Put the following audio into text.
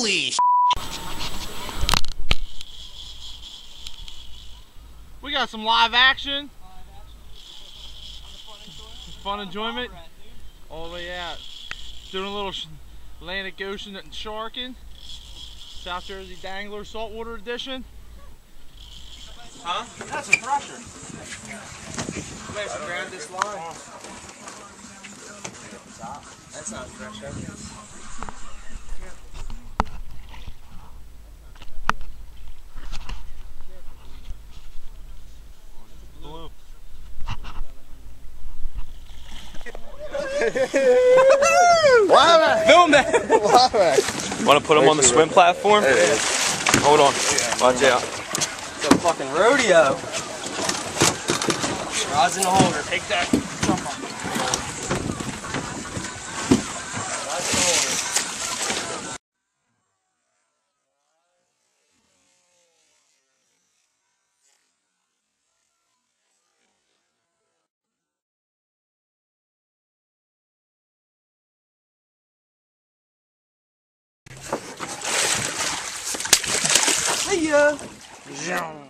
Holy sh**. We got some live action. Fun enjoyment. All the way out. Doing a little Atlantic Ocean and sharking. South Jersey Dangler saltwater edition. Huh? That's a thresher. Let's grab this line. That's not a thresher. Blue. Film that! Want to put him on the swim platform? Hold on. Watch out. It's a fucking rodeo. Rods in the holder. Take that. Jump on. Rods in the holder. See ya!